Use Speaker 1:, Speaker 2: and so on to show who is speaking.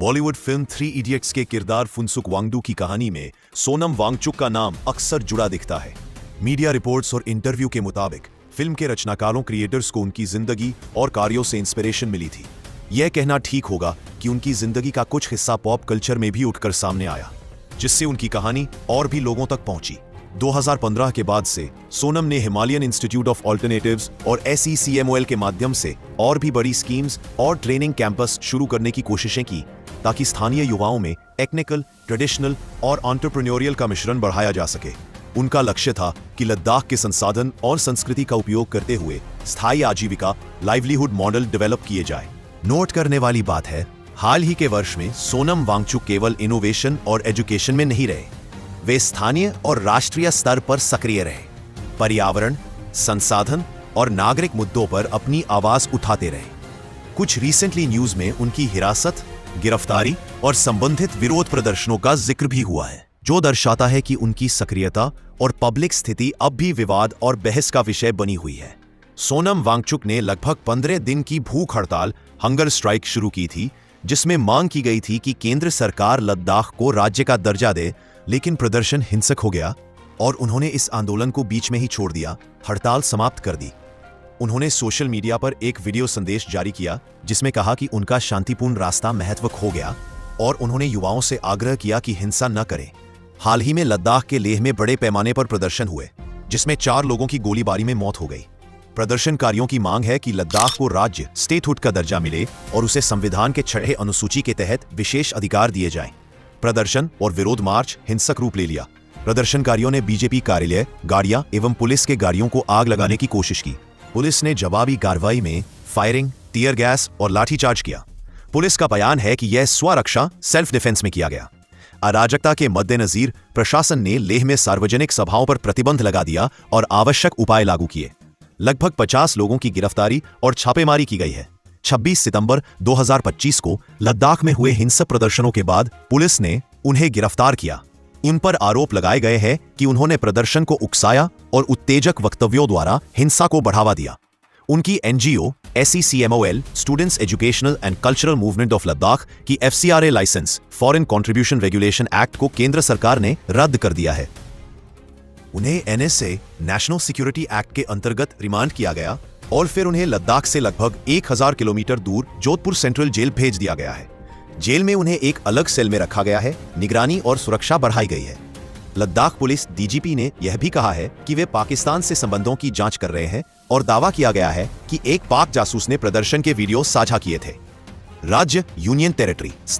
Speaker 1: Bollywood film three idiots के किरदार फुनसुक वांगडू की कहानी में सोनम वांगचुक का नाम अक्सर जुड़ा दिखता है। मीडिया रिपोर्ट्स और इंटरव्यू के मुताबिक फिल्म के रचनाकारों क्रिएटर्स को उनकी जिंदगी और कार्यों से इंस्पिरेशन मिली थी। यह कहना ठीक होगा कि उनकी जिंदगी का कुछ हिस्सा पॉप कल्चर में भी उठकर सामने आया, जिससे उनकी कहानी और भी लोगों तक पहुंची। 2015 के बाद से सोनम ने हिमालयन इंस्टीट्यूट ऑफ ऑल्टरनेटिव्स और SECMOL के माध्यम से और भी बड़ी स्कीम्स और ट्रेनिंग कैंपस शुरू करने की कोशिशें की, ताकि स्थानीय युवाओं में टेक्निकल, ट्रेडिशनल और एंटरप्रेन्योरियल का मिश्रण बढ़ाया जा सके। उनका लक्ष्य था कि लद्दाख के संसाधन और संस्कृति का उपयोग करते हुए स्थायी आजीविका लाइवलीहुड मॉडल डेवलप किए जाए। नोट करने वाली बात है, हाल ही के वर्ष में सोनम वांगचुक केवल इनोवेशन और एजुकेशन में नहीं रहे, वे स्थानीय और राष्ट्रीय स्तर पर सक्रिय रहे। पर्यावरण, संसाधन और नागरिक मुद्दों पर अपनी आवाज उठाते रहे। कुछ रिसेंटली न्यूज में उनकी हिरासत, गिरफ्तारी और संबंधित विरोध प्रदर्शनों का जिक्र भी हुआ है, जो दर्शाता है कि उनकी सक्रियता और पब्लिक स्थिति अब भी विवाद और बहस का विषय बनी हुई है। सोनम वांगचुक ने लगभग 15 दिन की भूख हड़ताल, हंगर स्ट्राइक शुरू की थी, जिसमें मांग की गई थी कि केंद्र सरकार लद्दाख को राज्य का दर्जा दे, लेकिन प्रदर्शन हिंसक हो गया और उन्होंने इस आंदोलन को बीच में ही छोड़ दिया, हड़ताल समाप्त कर दी। उन्होंने सोशल मीडिया पर एक वीडियो संदेश जारी किया, जिसमें कहा कि उनका शांतिपूर्ण रास्ता महत्व खो गया और उन्होंने युवाओं से आग्रह किया कि हिंसा न करें। हाल ही में लद्दाख के लेह में बड़े पैमाने पर प्रदर्शन हुए, जिसमें 4 लोगों की गोलीबारी में मौत हो गई। प्रदर्शनकारियों की मांग है कि लद्दाख को राज्य स्टेटहुड का दर्जा मिले और उसे संविधान के 6 अनुसूची के तहत विशेष अधिकार दिए जाएं। प्रदर्शन और विरोध मार्च हिंसक रूप ले लिया। प्रदर्शनकारियों ने बीजेपी कार्यालय, गाड़ियां एवं पुलिस के गाड़ियों को आग लगाने की कोशिश की। पुलिस ने जवाबी कार्रवाई में फायरिंग, टीयर गैस और लाठीचार्ज किया। पुलिस का बयान है कि यह स्वरक्षा, सेल्फ डिफेंस में किया गया। अराजकता के मद्देनजर प्रशासन ने लेह में सार्वजनिक सभाओं पर प्रतिबंध लगा दिया और आवश्यक उपाय लागू किए। लगभग 50 लोगों की गिरफ्तारी और छापेमारी की गई है। 26 सितंबर 2025 को लद्दाख में हुए हिंसक प्रदर्शनों के बाद पुलिस ने उन्हें गिरफ्तार किया। इन पर आरोप लगाए गए हैं कि उन्होंने प्रदर्शन को उकसाया और उत्तेजक वक्तव्यों द्वारा हिंसा को बढ़ावा दिया। उनकी NGO SECMOL students educational and cultural movement of Ladakh की FCRA license foreign contribution regulation act को केंद्र सरकार ने रद्द कर दिया है। उन्हें NSA नेशनल सिक्योरिटी एक्ट के अंतर्गत रिमांड किया गया और फिर उन्हें लद्दाख से लगभग 1000 किलोमीटर दूर जोधपुर सेंट्रल जेल भेज दिया गया है। जेल में उन्हें एक अलग सेल में रखा गया है। निगरानी और सुरक्षा बढ़ाई गई है। लद्दाख पुलिस DGP ने यह भी कहा है कि वे पाकिस्तान से संबंधों की जांच कर रहे हैं और दावा किया गया है कि एक पाक जासूस ने प्रदर्शन के वीडियो साझा किए थे। राज्य, यूनियन टेरिटरी स्तर